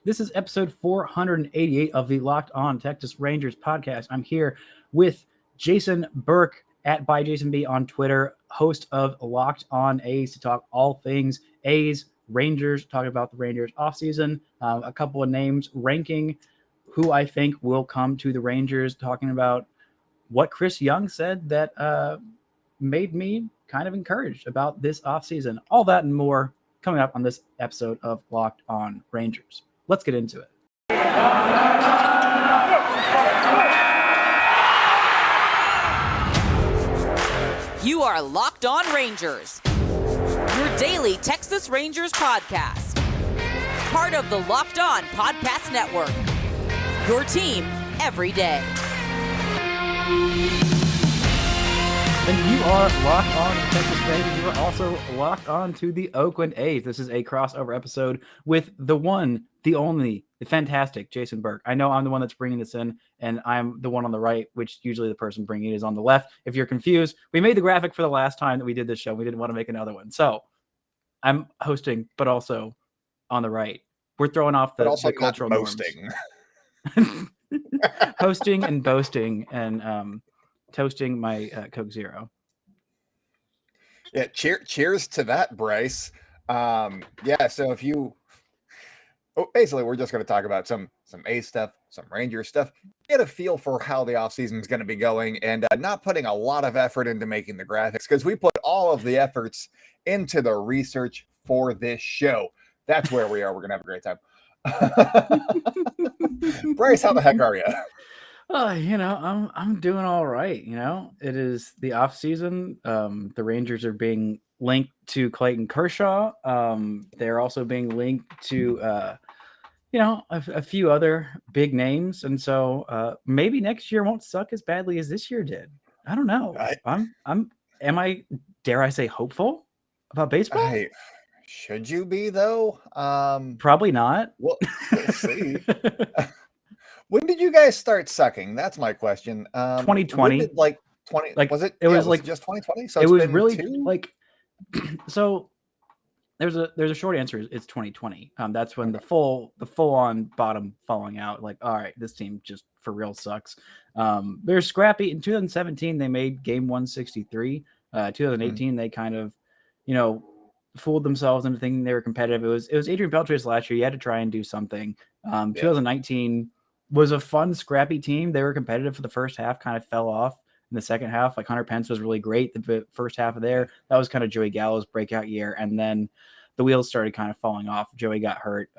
This is episode 488 of the Locked On Texas Rangers podcast. I'm here with Jason Burke at ByJasonB on Twitter, host of Locked On A's, to talk all things A's, Rangers, talking about the Rangers offseason, a couple of names, ranking who I think will come to the Rangers, talking about what Chris Young said that made me kind of encouraged about this offseason. All that and more coming up on this episode of Locked On Rangers. Let's get into it. You are Locked On Rangers, your daily Texas Rangers podcast. Part of the Locked On Podcast Network, your team every day. And you are locked on to Texas Rangers. You are also locked on to the Oakland A's. This is a crossover episode with the one, the only, the fantastic Jason Burke. I know I'm the one that's bringing this in, and I'm the one on the right, which usually the person bringing it is on the left. If you're confused, we made the graphic for the last time that we did this show. We didn't want to make another one. So I'm hosting, but also on the right. We're throwing off the cultural norms. Hosting and boasting and toasting my Coke Zero. Yeah, cheers to that, Brice. So if you basically we're just going to talk about some A stuff, some Ranger stuff, get a feel for how the offseason is going to be going, and not putting a lot of effort into making the graphics, because we put all of the efforts into the research for this show. That's where we are. We're going to have a great time. Brice, how the heck are you? I'm doing all right. It is the off season. The Rangers are being linked to Clayton Kershaw. They're also being linked to, a few other big names. And so maybe next year won't suck as badly as this year did. I don't know. Am I, dare I say, hopeful about baseball? Should you be, though? Probably not. We'll see. When did you guys start sucking? That's my question. 2020. Like 20. Like was it? It was like just 2020. So it was been really two? like. So there's a short answer. It's 2020. That's when the full on bottom falling out. Like, all right, this team just for real sucks. They're scrappy. In 2017, they made game 163. 2018, they kind of, fooled themselves into thinking they were competitive. It was Adrian Beltre's last year. You had to try and do something. 2019 was a fun, scrappy team. They were competitive for the first half, kind of fell off in the second half. Like Hunter Pence was really great the first half of there. That was kind of Joey Gallo's breakout year. And then the wheels started kind of falling off. Joey got hurt.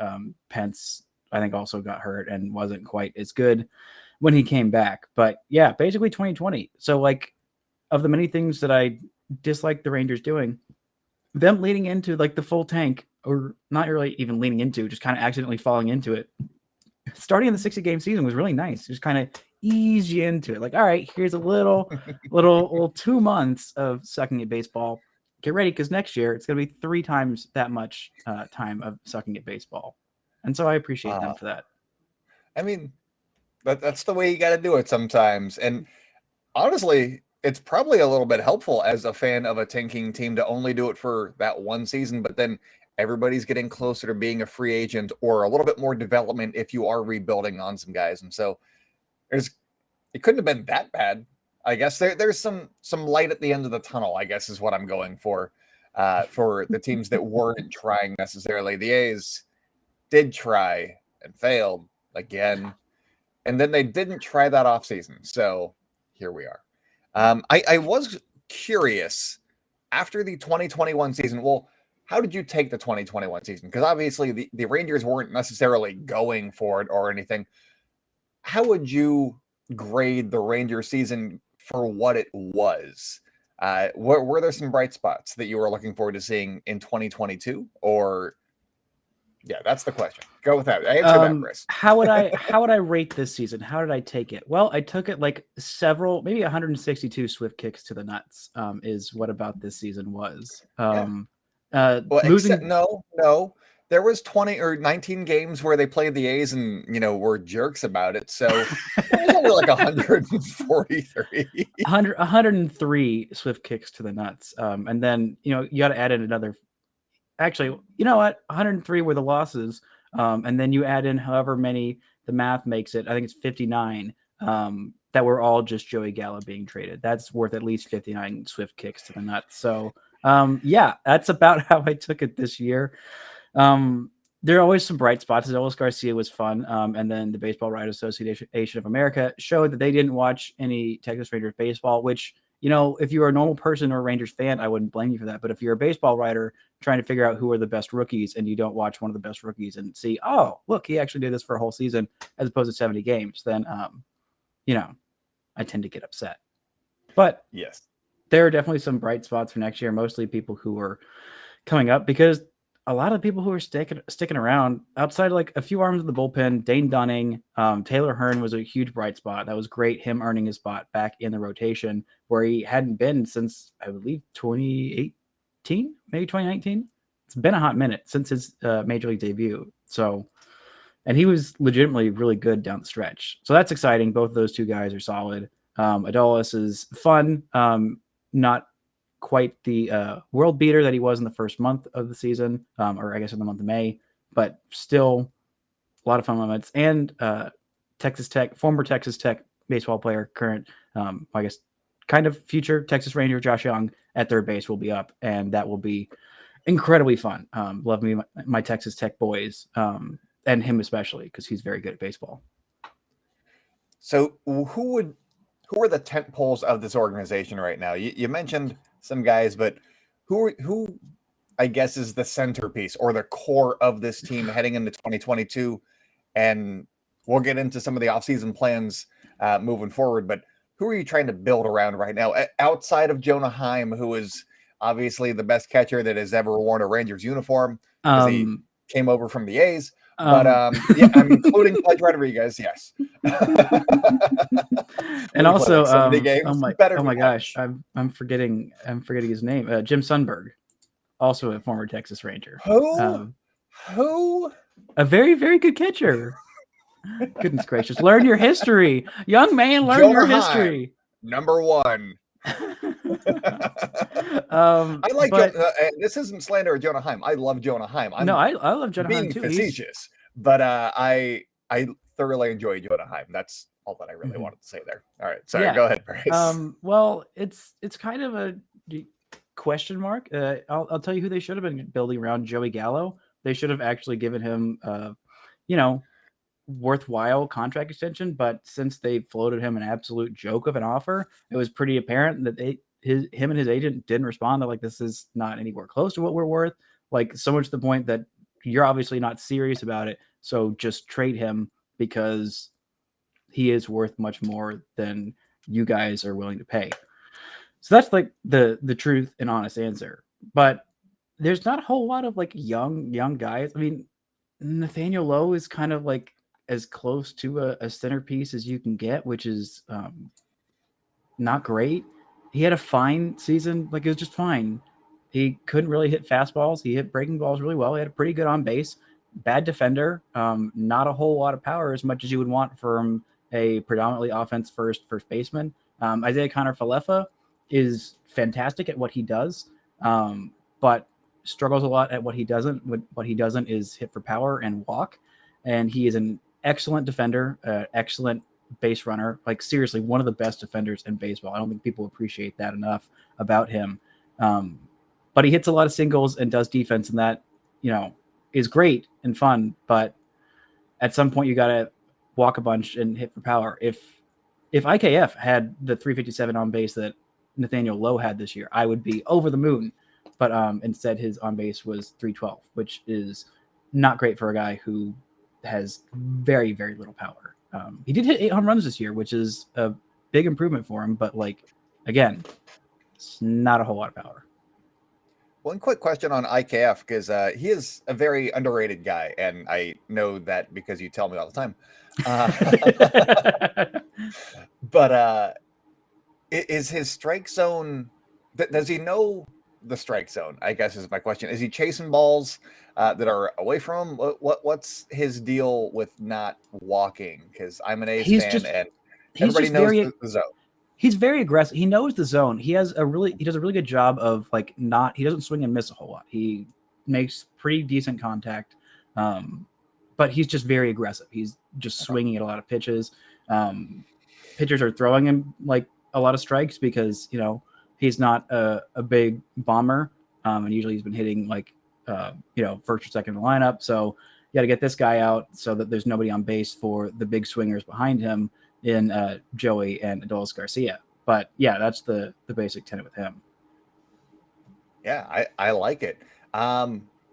Pence, I think, also got hurt and wasn't quite as good when he came back. But yeah, basically 2020. So like of the many things that I dislike the Rangers doing, them leading into like the full tank, or not really even leaning into, just kind of accidentally falling into it. Starting in the 60-game season was really nice. Just kind of ease you into it. Like, all right, here's a little 2 months of sucking at baseball. Get ready, because next year it's going to be 3 times that much time of sucking at baseball. And so I appreciate them for that. I mean, that's the way you got to do it sometimes. And honestly, it's probably a little bit helpful as a fan of a tanking team to only do it for that one season, but then everybody's getting closer to being a free agent or a little bit more development if you are rebuilding on some guys. And so it couldn't have been that bad. I guess there's some light at the end of the tunnel, I guess, is what I'm going for the teams that weren't trying necessarily. The A's did try and failed again, and then they didn't try that offseason. So here we are. I was curious after the 2021 season. Well, how did you take the 2021 season? Because obviously the Rangers weren't necessarily going for it or anything. How would you grade the Ranger season for what it was? Were there some bright spots that you were looking forward to seeing in 2022? Or yeah, that's the question. Go with that. Answer that, Chris. How would I rate this season? How did I take it? Well, I took it like maybe 162 swift kicks to the nuts. Is what about this season was. No. There was 20 or 19 games where they played the A's and, were jerks about it. So it was only like 143. 103 swift kicks to the nuts. And then, you got to add in another. Actually, you know what? 103 were the losses. And then you add in however many the math makes it. I think it's 59 that were all just Joey Gallo being traded. That's worth at least 59 swift kicks to the nuts. So yeah, that's about how I took it this year. There are always some bright spots. Adolis Garcia was fun. And then the Baseball Writers Association of America showed that they didn't watch any Texas Rangers baseball, which, you know, if you're a normal person or a Rangers fan, I wouldn't blame you for that. But if you're a baseball writer trying to figure out who are the best rookies and you don't watch one of the best rookies and see, oh, look, he actually did this for a whole season as opposed to 70 games, then, you know, I tend to get upset. But yes, there are definitely some bright spots for next year, mostly people who are coming up, because a lot of the people who are sticking around outside, like a few arms of the bullpen, Dane Dunning, Taylor Hearn was a huge bright spot. That was great. Him earning his spot back in the rotation where he hadn't been since, I believe, 2018, maybe 2019. It's been a hot minute since his major league debut. So, and he was legitimately really good down the stretch. So that's exciting. Both of those two guys are solid. Adolis is fun. Not quite the world beater that he was in the first month of the season, or I guess in the month of May, but still a lot of fun moments. And Texas Tech, former Texas Tech baseball player, current, I guess, kind of future Texas Ranger Josh Young at third base will be up, and that will be incredibly fun. Love me my Texas Tech boys, and him especially because he's very good at baseball. So who are the tent poles of this organization right now? You mentioned some guys, but who I guess is the centerpiece or the core of this team heading into 2022? And we'll get into some of the offseason plans moving forward, but who are you trying to build around right now outside of Jonah Heim, who is obviously the best catcher that has ever worn a Rangers uniform because he came over from the A's? But yeah, I'm including Pledge Rodriguez, yes. And also, games, oh my gosh, I'm forgetting his name. Jim Sundberg, also a former Texas Ranger. Who? A very, very good catcher. Goodness gracious, learn your history, young man. Learn Jonah your Heim, history. Number one. I like this isn't slander of Jonah Heim. I love Jonah Heim. I love Jonah Heim too. Being facetious, but I thoroughly enjoy Jonah Heim. That's all that I really wanted to say there. All right, sorry, go ahead, Brice. Well, it's kind of a question mark. I'll tell you who they should have been building around: Joey Gallo. They should have actually given him, worthwhile contract extension. But since they floated him an absolute joke of an offer, it was pretty apparent that him and his agent didn't respond. They're like, this is not anywhere close to what we're worth. Like, so much to the point that you're obviously not serious about it. So just trade him because he is worth much more than you guys are willing to pay. So that's like the truth and honest answer. But there's not a whole lot of like young guys. I mean, Nathaniel Lowe is kind of like as close to a centerpiece as you can get, which is not great. He had a fine season. Like, it was just fine. He couldn't really hit fastballs. He hit breaking balls really well. He had a pretty good on base, bad defender, not a whole lot of power as much as you would want from a predominantly offense first baseman. Isaiah Connor-Falefa is fantastic at what he does, but struggles a lot at what he doesn't. What he doesn't is hit for power and walk. And he is an excellent defender, excellent base runner. Like, seriously, one of the best defenders in baseball. I don't think people appreciate that enough about him. But he hits a lot of singles and does defense, and that, is great and fun. But at some point, you got to walk a bunch and hit for power. If IKF had the 357 on base that Nathaniel Lowe had this year, I would be over the moon. But instead, his on base was 312, which is not great for a guy who has very, very little power. He did hit 8 home runs this year, which is a big improvement for him. But, like, again, it's not a whole lot of power. One quick question on IKF, because he is a very underrated guy, and I know that because you tell me all the time. But is his strike zone? Does he know the strike zone? I guess is my question. Is he chasing balls that are away from him? What's his deal with not walking? Because I'm an A's fan, and everybody knows the zone. He's very aggressive. He knows the zone. He does a really good job of he doesn't swing and miss a whole lot. He makes pretty decent contact. but he's just very aggressive. He's just swinging at a lot of pitches. Pitchers are throwing him like a lot of strikes because, he's not a big bomber. And usually he's been hitting like, first or second in the lineup. So you got to get this guy out so that there's nobody on base for the big swingers behind him in Joey and Adolis Garcia. But yeah, that's the basic tenet with him. Yeah, I like it.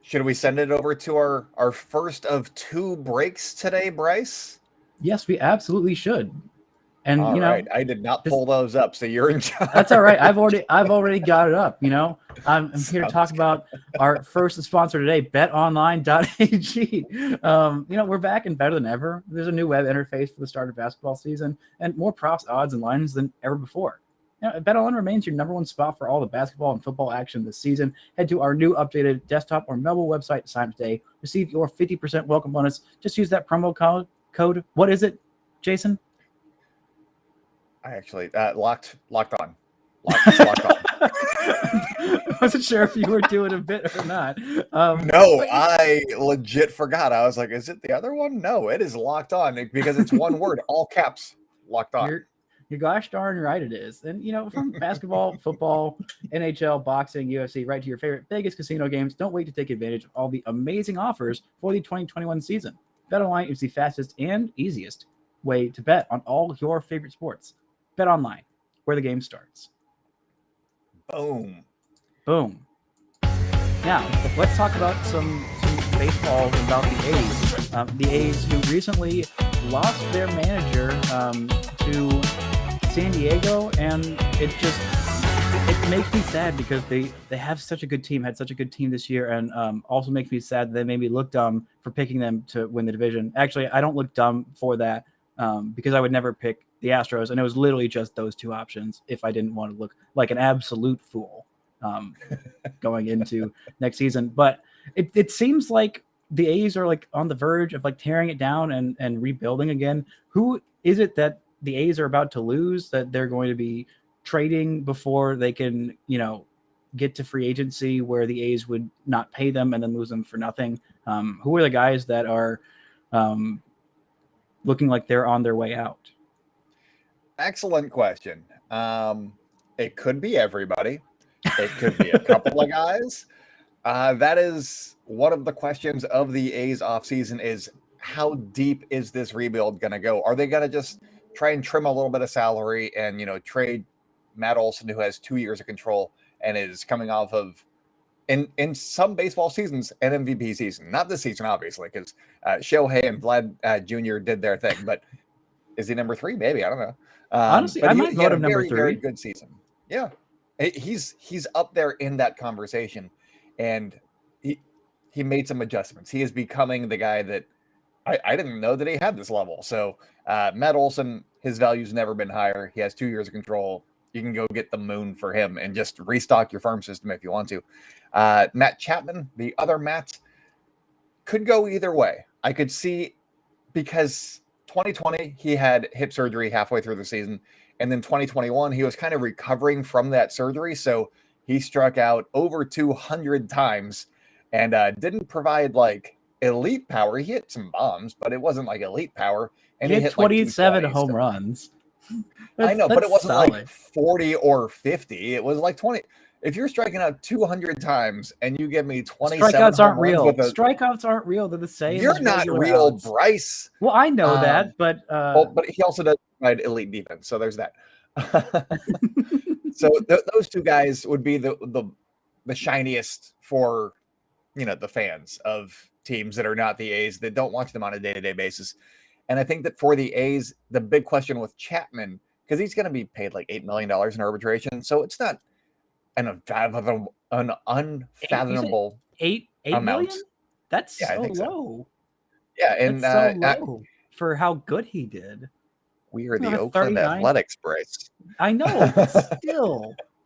Should we send it over to our first of 2 breaks today, Brice? Yes, we absolutely should. And all right, I did not pull those up, so you're in charge. That's all right. I've already got it up. I'm here to talk about our first sponsor today, betonline.ag. We're back and better than ever. There's a new web interface for the start of basketball season and more props, odds, and lines than ever before. BetOnline remains your number one spot for all the basketball and football action this season. Head to our new updated desktop or mobile website to sign up today. Receive your 50% welcome bonus. Just use that promo code. What is it, Jason? I actually locked on. Locked on. I wasn't sure if you were doing a bit or not. No, I legit forgot. I was like, is it the other one? No, it is locked on because it's one word, all caps, locked on. You're gosh darn right it is. And, from basketball, football, NHL, boxing, UFC, right to your favorite Vegas casino games, don't wait to take advantage of all the amazing offers for the 2021 season. BetOnline is the fastest and easiest way to bet on all your favorite sports. BetOnline, where the game starts. Boom. Now, let's talk about some baseball about the A's. The A's who recently lost their manager to San Diego, and it makes me sad because they have such a good team, had such a good team this year, and also makes me sad that they made me look dumb for picking them to win the division. Actually, I don't look dumb for that because I would never pick the Astros, and it was literally just those 2 options if I didn't want to look like an absolute fool going into next season. But it seems like the A's are like on the verge of like tearing it down and rebuilding again. Who is it that the A's are about to lose that they're going to be trading before they can, get to free agency where the A's would not pay them and then lose them for nothing? Who are the guys that are looking like they're on their way out? Excellent question. It could be everybody. It could be a couple of guys. That is one of the questions of the A's offseason is how deep is this rebuild going to go? Are they going to just try and trim a little bit of salary and, trade Matt Olson, who has 2 years of control and is coming off of, in some baseball seasons, an MVP season? Not this season, obviously, because Shohei and Vlad Jr. did their thing. But is he number 3? Maybe. I don't know. Honestly, I might vote him number 3. Very good season. Yeah. He's up there in that conversation, and he made some adjustments. He is becoming the guy that I didn't know that he had this level. So Matt Olson, his value's never been higher. He has 2 years of control. You can go get the moon for him and just restock your farm system if you want to. Matt Chapman, the other Matt, could go either way. I could see, because 2020, he had hip surgery halfway through the season. And then 2021, he was kind of recovering from that surgery. So he struck out over 200 times and didn't provide like elite power. He hit some bombs, but it wasn't like elite power. And he hit 27 home runs. I know, but it wasn't solid. Like 40 or 50. It was like 20. If you're striking out 200 times and you give me 27 strikeouts aren't real. Strikeouts aren't real. They're the same. You're not real, outs. Brice. Well, I know that, but but he also does provide elite defense. So there's that. So those 2 guys would be the shiniest for the fans of teams that are not the A's, that don't watch them on a day-to-day basis. And I think that for the A's, the big question with Chapman, because he's going to be paid like $8 million in arbitration, so it's not an unfathomable $8 amount. million? That's so low. So. Yeah, and that's so low for how good he did. We are the Oakland Athletics, Brice. I know,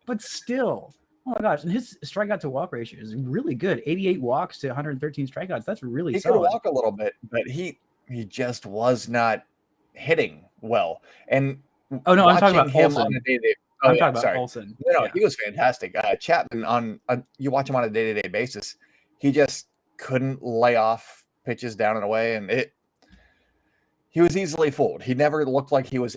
but still. Oh my gosh! And his strikeout to walk ratio is really good. 88 walks to 113 strikeouts. That's really solid. He could walk a little bit, but he just was not hitting well. And I'm talking about him Olsen. on a day-to-day. I'm talking about Olsen. No, he was fantastic. Chapman you watch him on a day-to-day basis. He just couldn't lay off pitches down and away, and he was easily fooled. He never looked like he was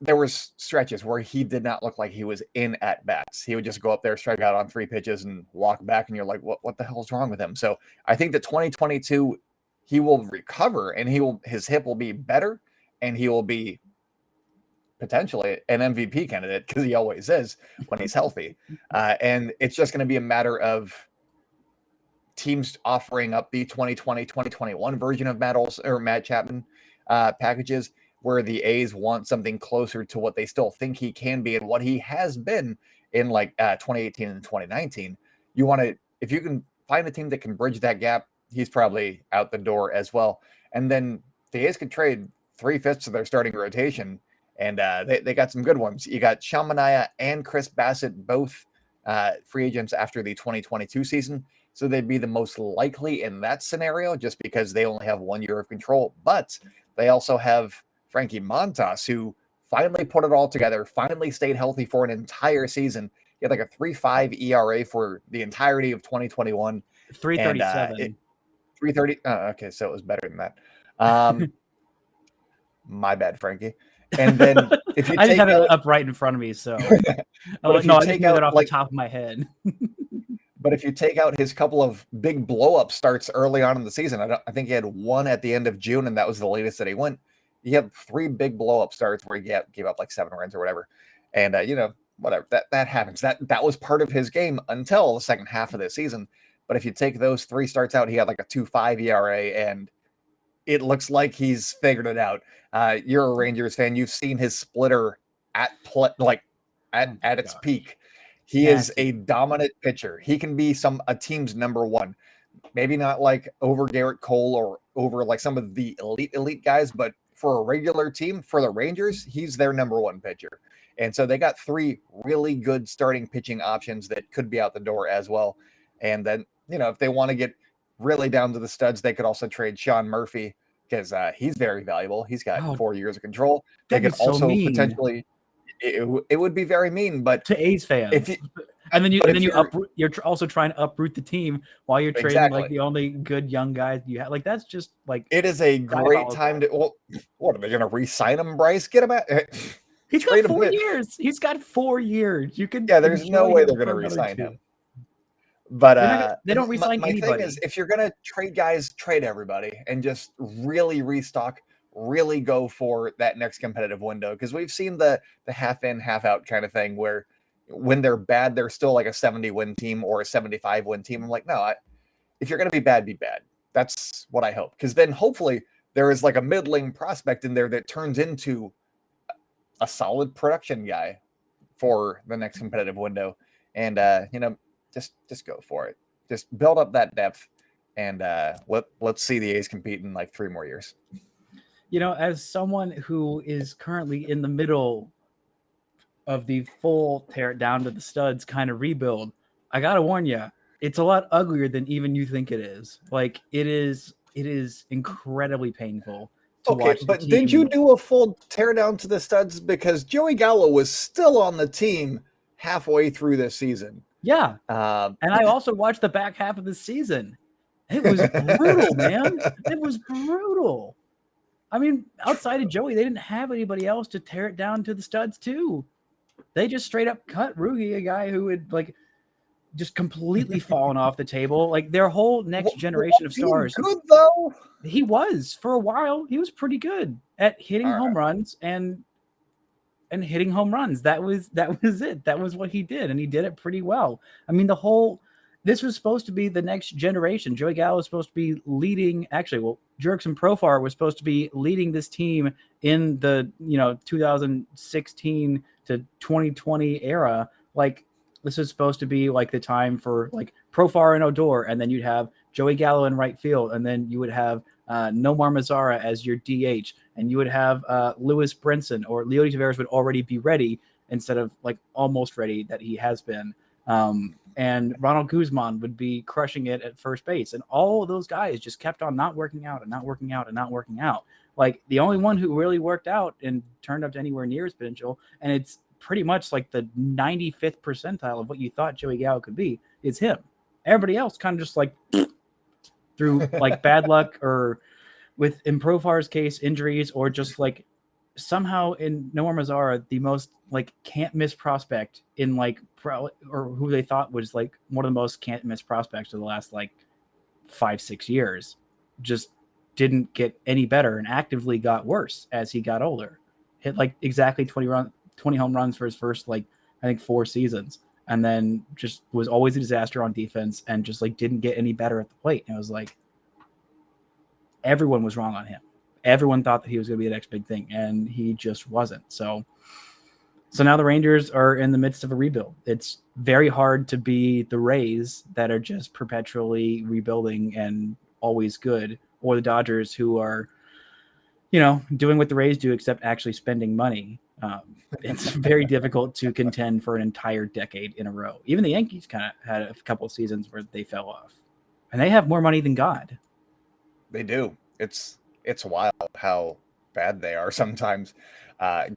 there was stretches where he did not look like he was in at bats. He would just go up there, strike out on 3 pitches and walk back. And you're like, what the hell is wrong with him? So I think that 2022, he will recover and his hip will be better and he will be potentially an MVP candidate because he always is when he's healthy. And it's just going to be a matter of teams offering up the 2020, 2021 version of Matt Chapman packages, where the A's want something closer to what they still think he can be and what he has been in 2018 and 2019. If you can find a team that can bridge that gap, he's probably out the door as well. And then the A's could trade 3/5 of their starting rotation, and they got some good ones. You got Sean Manaea and Chris Bassett, both free agents after the 2022 season. So they'd be the most likely in that scenario just because they only have 1 year of control. But they also have Frankie Montas, who finally put it all together, finally stayed healthy for an entire season. He had like a 3.5 ERA for the entirety of 2021. 3.37. 3.30. Okay, so it was better than that. My bad, Frankie. And then if you I didn't have it up right in front of me, so I didn't know that off the top of my head. But if you take out his couple of big blow-up starts early on in the season, I think he had one at the end of June, and that was the latest that he went. He had 3 big blow-up starts where he gave up like 7 runs or whatever. And, whatever, that happens. That was part of his game until the second half of the season. But if you take those 3 starts out, he had like a 2.5 ERA, and it looks like he's figured it out. You're a Rangers fan. You've seen his splitter at its peak. He is a dominant pitcher. He can be a team's number 1. Maybe not like over Garrett Cole or over like some of the elite guys, but for a regular team, for the Rangers, he's their number 1 pitcher. And so they got 3 really good starting pitching options that could be out the door as well. And then, if they want to get really down to the studs, they could also trade Sean Murphy because he's very valuable. He's got 4 years of control. They could also potentially... It would be very mean, but to A's fans, you're also trying to uproot the team while you're trading like the only good young guys you have. Like that's just like it is a great time to. Well, what are they going to re-sign him, Brice? Get him out. He's got 4 years. He's got 4 years. You can. Yeah, there's no way they're going to re-sign him. But they don't re-sign my anybody. Thing is, if you're going to trade guys, trade everybody and just really restock. Really go for that next competitive window, because we've seen the half in, half out kind of thing where when they're bad, they're still like a 70-win team or a 75-win team. I'm like, no, if you're going to be bad, be bad. That's what I hope, because then hopefully there is like a middling prospect in there that turns into a solid production guy for the next competitive window. And, just go for it. Just build up that depth and let's see the A's compete in like 3 more years. As someone who is currently in the middle of the full tear it down to the studs kind of rebuild, I got to warn you, it's a lot uglier than even you think it is. Like it is incredibly painful to watch. But did you do a full tear down to the studs? Because Joey Gallo was still on the team halfway through this season. Yeah. And I also watched the back half of the season. It was brutal, man. It was brutal. I mean, outside of Joey, they didn't have anybody else to tear it down to the studs too. They just straight up cut Rugi, a guy who had like just completely fallen off the table. Like their whole next generation of stars. Good though. He was for a while. He was pretty good at hitting home runs and hitting home runs. That was it. That was what he did, and he did it pretty well. I mean, this was supposed to be the next generation. Joey Gallo was supposed to be leading. Actually, Jurickson Profar was supposed to be leading this team in the 2016 to 2020 era. Like this is supposed to be like the time for like Profar and Odor, and then you'd have Joey Gallo in right field, and then you would have Nomar Mazara as your DH, and you would have Lewis Brinson or Leody Taveras would already be ready instead of like almost ready that he has been. And Ronald Guzman would be crushing it at first base. And all of those guys just kept on not working out and not working out and not working out. Like the only one who really worked out and turned up to anywhere near his potential, and it's pretty much like the 95th percentile of what you thought Joey Gallo could be, is him. Everybody else kind of just like through like bad luck or in Profar's case, injuries, or just like somehow in Nomar Mazara, the most like can't miss prospect in like or who they thought was like one of the most can't miss prospects of the last like 5-6 years, just didn't get any better and actively got worse as he got older. Hit like exactly 20 home runs for his first like I think 4 seasons, and then just was always a disaster on defense and just like didn't get any better at the plate. And it was like everyone was wrong on him. Everyone thought that he was going to be the next big thing, and he just wasn't. So now the Rangers are in the midst of a rebuild. It's very hard to be the Rays that are just perpetually rebuilding and always good, or the Dodgers who are, doing what the Rays do, except actually spending money. It's very difficult to contend for an entire decade in a row. Even the Yankees kind of had a couple of seasons where they fell off, and they have more money than God. They do. It's wild how bad they are sometimes,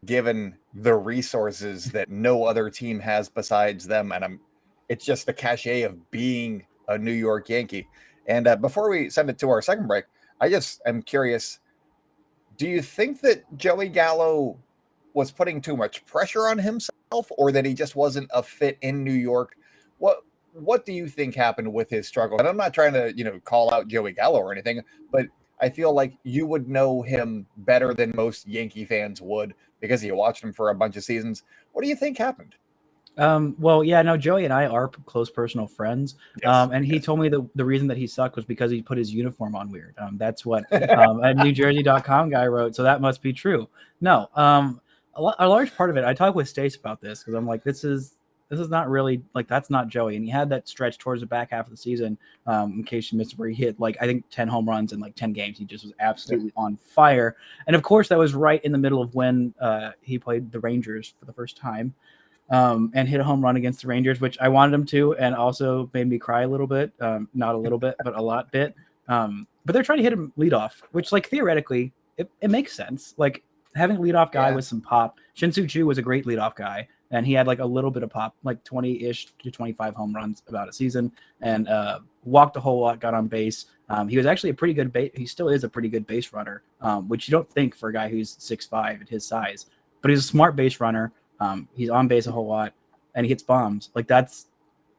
given the resources that no other team has besides them. And it's just the cachet of being a New York Yankee. And before we send it to our second break, I just am curious, do you think that Joey Gallo was putting too much pressure on himself, or that he just wasn't a fit in New York? What do you think happened with his struggle? And I'm not trying to, call out Joey Gallo or anything, but I feel like you would know him better than most Yankee fans would because you watched him for a bunch of seasons. What do you think happened? Well, yeah, no, Joey and I are close personal friends. Yes, and he told me the reason that he sucked was because he put his uniform on weird. That's what a NewJersey.com guy wrote. So that must be true. No, a large part of it, I talked with Stace about this because I'm like, this is not really like, that's not Joey. And he had that stretch towards the back half of the season, in case you missed it, where he hit like, I think 10 home runs in like 10 games. He just was absolutely on fire. And of course that was right in the middle of when he played the Rangers for the first time, and hit a home run against the Rangers, which I wanted him to, and also made me cry a little bit. Not a little bit, but a lot bit. But they're trying to hit him leadoff, which like theoretically it makes sense. Like having a leadoff guy with some pop. Shin-Soo Choo was a great leadoff guy, and he had like a little bit of pop, like 20-ish to 25 home runs about a season, and walked a whole lot, got on base. He was actually a pretty good base. He still is a pretty good base runner, which you don't think for a guy who's 6'5" at his size. But he's a smart base runner. He's on base a whole lot, and he hits bombs. Like that's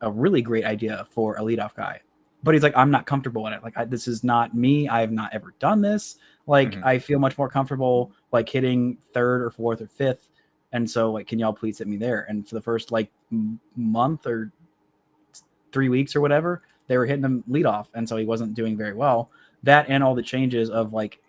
a really great idea for a leadoff guy. But he's like, I'm not comfortable in it. Like this is not me. I have not ever done this. Like I feel much more comfortable like hitting third or fourth or fifth. And so like, can y'all please hit me there? And for the first like month or 3 weeks or whatever, they were hitting him leadoff. And so he wasn't doing very well. That and all the changes of like,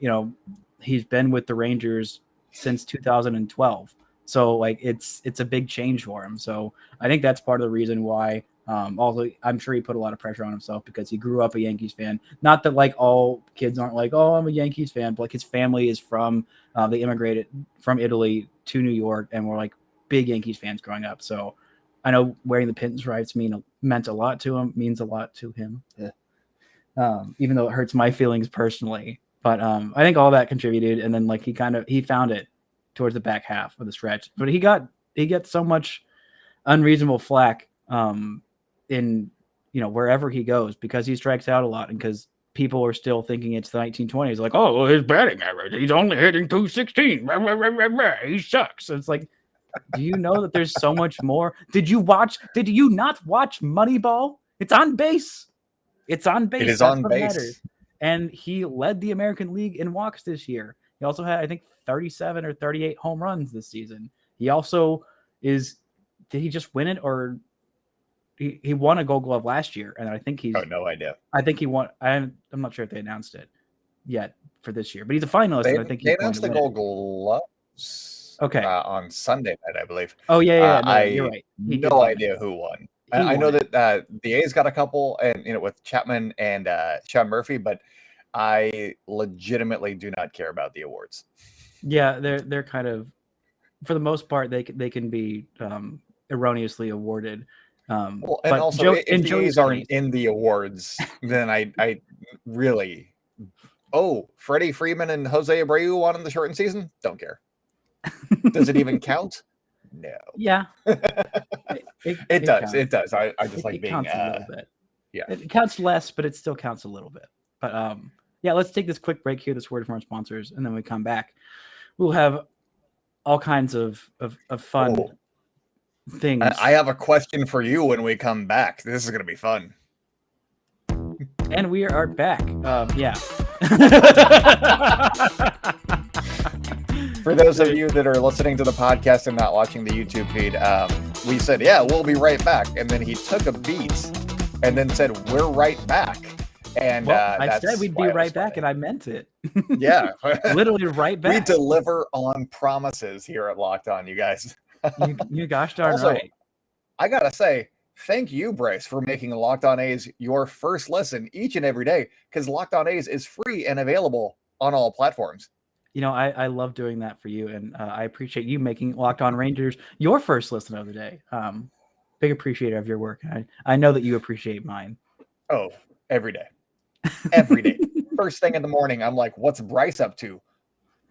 he's been with the Rangers since 2012. So like it's a big change for him. So I think that's part of the reason why. Also, I'm sure he put a lot of pressure on himself because he grew up a Yankees fan. Not that like all kids aren't like, oh, I'm a Yankees fan, but like his family is from, they immigrated from Italy to New York and were like big Yankees fans growing up. So I know wearing the pinstripes meant a lot to him, means a lot to him. Yeah. Even though it hurts my feelings personally. But I think all that contributed. And then like he found it towards the back half of the stretch. But he gets so much unreasonable flack in wherever he goes because he strikes out a lot and because people are still thinking it's the 1920s, like, oh well, his batting average, he's only hitting 216, he sucks. So it's like, do you know that there's so much more? Did you not watch Moneyball? It's on base. It is That's on base. Matters. And he led the American League in walks this year. He also had, I think, 37 or 38 home runs this season. He also did he just win it, or he won a Gold Glove last year, and I think he's. Oh, no idea. I think he won. I'm not sure if they announced it yet for this year, but he's a finalist. And I think they announced the Gold Gloves. Okay. On Sunday night, I believe. Oh yeah. No, you're right. No idea who won. I know that the A's got a couple, and with Chapman and Sean Murphy, but I legitimately do not care about the awards. Yeah, they're kind of, for the most part, they can be erroneously awarded. Well, and also, if the A's aren't in the awards, then I really, Freddie Freeman and Jose Abreu won in the shortened season? Don't care. Does it even count? No. Yeah. It does. Counts. It does. I just like being. Counts a little bit. Yeah. It counts less, but it still counts a little bit. But yeah, let's take this quick break here, this word from our sponsors, and then we come back. We'll have all kinds of fun things. I have a question for you when we come back. This is going to be fun. And we are back. Yeah. For those of you that are listening to the podcast and not watching the YouTube feed, we said, yeah, we'll be right back. And then he took a beat and then said, we're right back. And I said we'd be right back, and I meant it. Yeah. Literally right back. We deliver on promises here at Locked On, you guys. you gosh darn also, right. I got to say, thank you, Brice, for making Locked On A's your first listen each and every day, because Locked On A's is free and available on all platforms. You know, I love doing that for you, and I appreciate you making Locked On Rangers your first listen of the day. Big appreciator of your work. I know that you appreciate mine. Oh, every day. Every day. First thing in the morning, I'm like, what's Brice up to?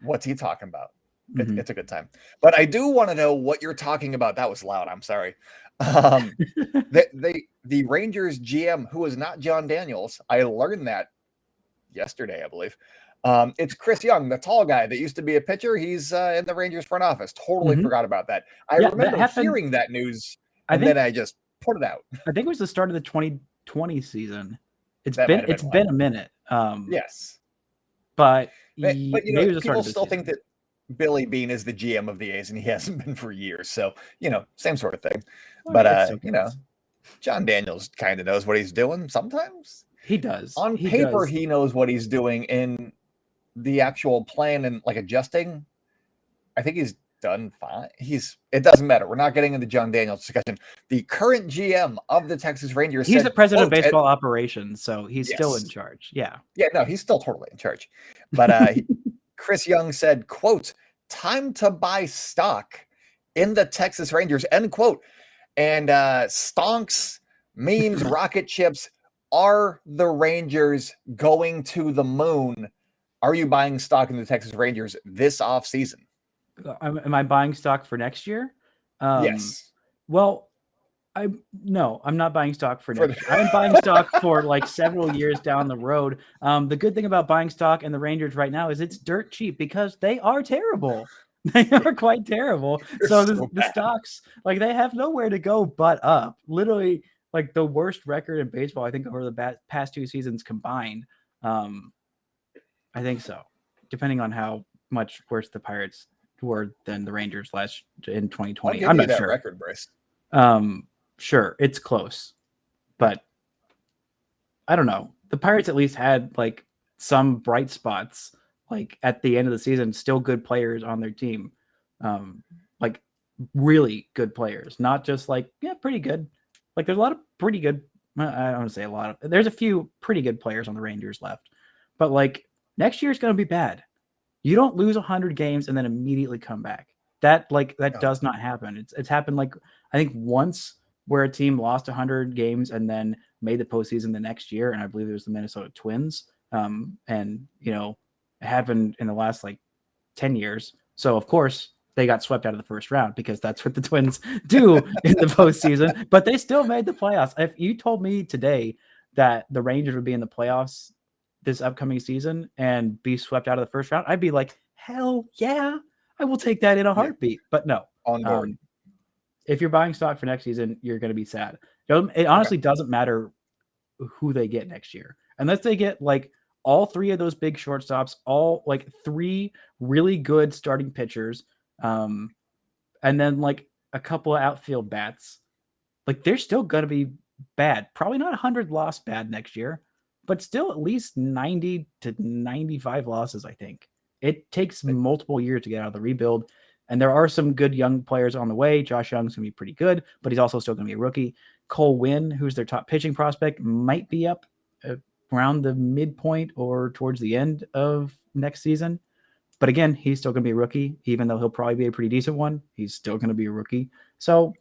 What's he talking about? It's a good time. But I do want to know what you're talking about. That was loud. I'm sorry. The Rangers GM, who is not John Daniels, I learned that yesterday, I believe. It's Chris Young, the tall guy that used to be a pitcher. He's in the Rangers front office. Totally forgot about that. I remember hearing that news, and then I just put it out. I think it was the start of the 2020 season. It's been a minute. Yes, but you know, people still think that Billy Beane is the GM of the A's, and he hasn't been for years. So, you know, same sort of thing. But you know, John Daniels kind of knows what he's doing. Sometimes he does. On paper, he knows what he's doing. In the actual plan and like adjusting, I think he's done fine. It doesn't matter. We're not getting into John Daniels discussion. The current GM of the Texas Rangers, he's the president of baseball operations, so he's still in charge. Yeah, no, he's still totally in charge. But Chris Young said, quote, "Time to buy stock in the Texas Rangers," end quote. And stonks, memes, rocket ships. Are the Rangers going to the moon? Are you buying stock in the Texas Rangers this offseason? Am I buying stock for next year? Yes. Well, I'm not buying stock for next year. I'm buying stock for like several years down the road. The good thing about buying stock in the Rangers right now is it's dirt cheap because they are terrible. They are quite terrible. So the stocks, like, they have nowhere to go but up. Literally, like, the worst record in baseball, I think, over the past two seasons combined. I think so, depending on how much worse the Pirates were than the Rangers in 2020. I'm not sure. Record, Brice. Sure, it's close, but I don't know. The Pirates at least had like some bright spots, like at the end of the season, still good players on their team, like really good players, not just like, yeah, pretty good. Like, there's a lot of pretty good. I don't want to say a lot of. There's a few pretty good players on the Rangers left, but like next year is going to be bad. You don't lose 100 games and then immediately come back. That does not happen. It's happened like I think once where a team lost 100 games and then made the postseason the next year, and I believe it was the Minnesota Twins. And you know, it happened in the last like 10 years. So of course they got swept out of the first round because that's what the Twins do in the postseason. But they still made the playoffs. If you told me today that the Rangers would be in the playoffs this upcoming season and be swept out of the first round, I'd be like, hell yeah, I will take that in a heartbeat. But no, on board. If you're buying stock for next season, you're going to be sad. It honestly doesn't matter who they get next year, unless they get like all three of those big shortstops, all like three really good starting pitchers, and then like a couple of outfield bats. Like, they're still going to be bad. Probably not 100 loss bad next year, but still at least 90 to 95 losses, I think. It takes multiple years to get out of the rebuild, and there are some good young players on the way. Josh Young's going to be pretty good, but he's also still going to be a rookie. Cole Winn, who's their top pitching prospect, might be up around the midpoint or towards the end of next season. But again, he's still going to be a rookie, even though he'll probably be a pretty decent one. He's still going to be a rookie. So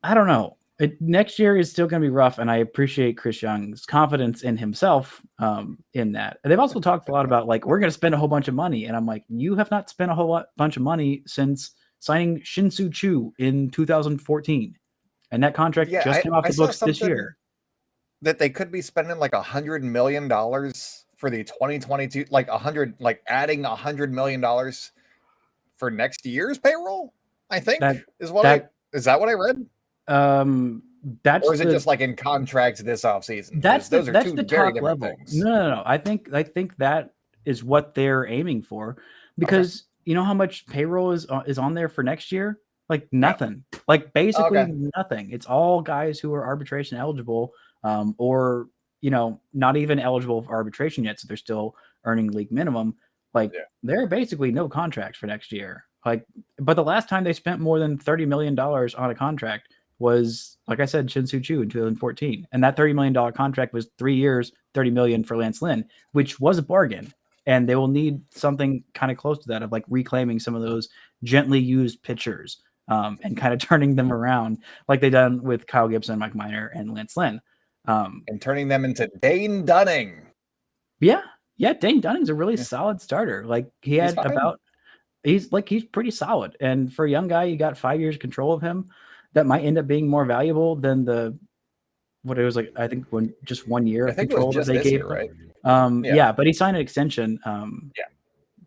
I don't know. Next year is still going to be rough, and I appreciate Chris Young's confidence in himself in that. And they've also talked a lot about, like, we're going to spend a whole bunch of money. And I'm like, you have not spent a bunch of money since signing Shin-Soo Choo in 2014. And that contract just came off the books this year. that they could be spending like $100 million for the 2022, like adding $100 million for next year's payroll? I think is that what I read? Or is it just like in contracts this offseason? That's those are two the very top different level. things. No. I think that is what they're aiming for, because you know how much payroll is on there for next year? Like nothing. Yeah. Like basically nothing. It's all guys who are arbitration eligible, or not even eligible for arbitration yet, so they're still earning league minimum. Like there are basically no contracts for next year. Like, but the last time they spent more than $30 million on a contract was, like I said, Shin-Soo Choo in 2014. And that $30 million contract was 3 years, $30 million for Lance Lynn, which was a bargain. And they will need something kind of close to that, of like reclaiming some of those gently used pitchers, and kind of turning them around like they done with Kyle Gibson, Mike Minor, and Lance Lynn. And turning them into Dane Dunning. Yeah. Dane Dunning's a really solid starter. Like he's pretty solid. And for a young guy, you got 5 years control of him. That might end up being more valuable than what it was like. I think just 1 year of control that they gave him. Right? Yeah, but he signed an extension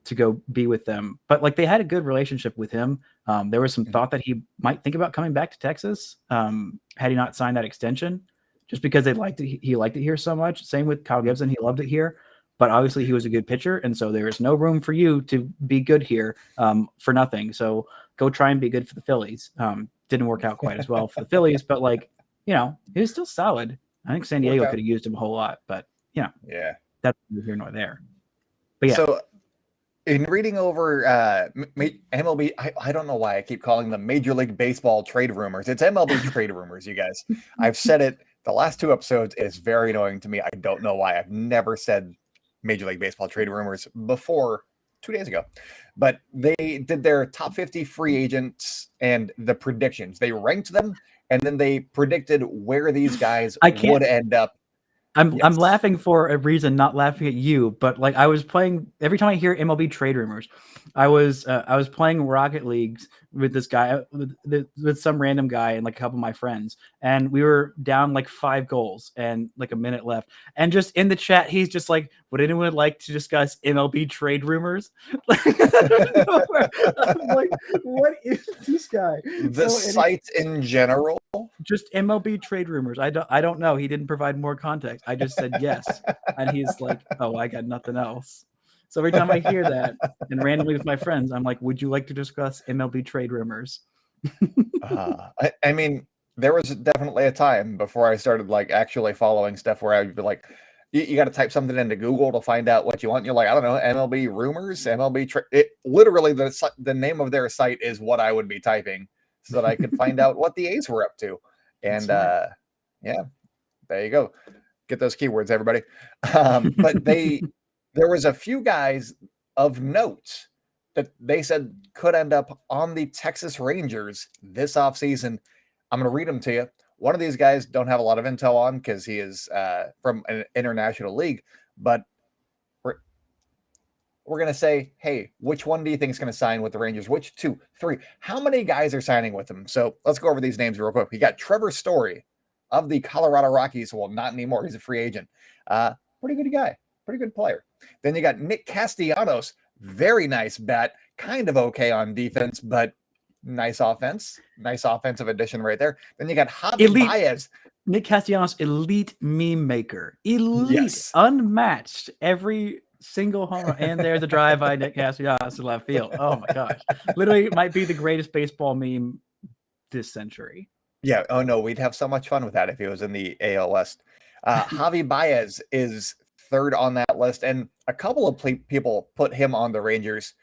to go be with them. But like they had a good relationship with him. There was some thought that he might think about coming back to Texas had he not signed that extension, just because he liked it here so much. Same with Kyle Gibson, he loved it here. But obviously he was a good pitcher, and so there is no room for you to be good here for nothing. So go try and be good for the Phillies. Didn't work out quite as well for the Phillies, but he was still solid. I think San Diego could have used him a whole lot, but that's neither here nor there. But so in reading over MLB, I don't know why I keep calling them Major League Baseball trade rumors. It's MLB trade rumors, you guys. I've said it the last 2 episodes. It's very annoying to me. I don't know why. I've never said Major League Baseball trade rumors before 2 days ago, but they did their top 50 free agents and the predictions. They ranked them, and then they predicted where these guys would end up. I'm laughing for a reason, not laughing at you, but like I was playing, every time I hear MLB trade rumors, I was playing Rocket Leagues with this guy, with some random guy and like a couple of my friends, and we were down like 5 goals and like a minute left, and just in the chat he's just like, would anyone like to discuss MLB trade rumors? I'm like, what is this guy? The site in general, just MLB trade rumors. I don't know. He didn't provide more context. I just said yes, and he's like, oh, I got nothing else. So every time I hear that, and randomly with my friends, I'm like, would you like to discuss MLB trade rumors? I mean, there was definitely a time before I started like actually following stuff where I'd be like, you got to type something into Google to find out what you want. You're like, I don't know, MLB rumors, literally the name of their site is what I would be typing so that I could find out what the A's were up to. And there you go. Get those keywords, everybody. But there was a few guys of note that they said could end up on the Texas Rangers this offseason. I'm going to read them to you. One of these guys don't have a lot of intel on because he is from an international league, but we're going to say, hey, which one do you think is going to sign with the Rangers? Which 2, 3? How many guys are signing with them? So let's go over these names real quick. We got Trevor Story of the Colorado Rockies. Well, not anymore. He's a free agent. Pretty good guy. Pretty good player. Then you got Nick Castellanos. Very nice bat. Kind of okay on defense, but nice offense. Nice offensive addition right there. Then you got Javy Baez. Nick Castellanos, elite meme maker. Elite. Unmatched. Every single home run. And there's a drive by Nick Castellanos to left field. Oh my gosh. Literally might be the greatest baseball meme this century. Yeah. Oh no, we'd have so much fun with that if he was in the AL West. Javy Baez is 3rd on that list, and a couple of people put him on the Rangers.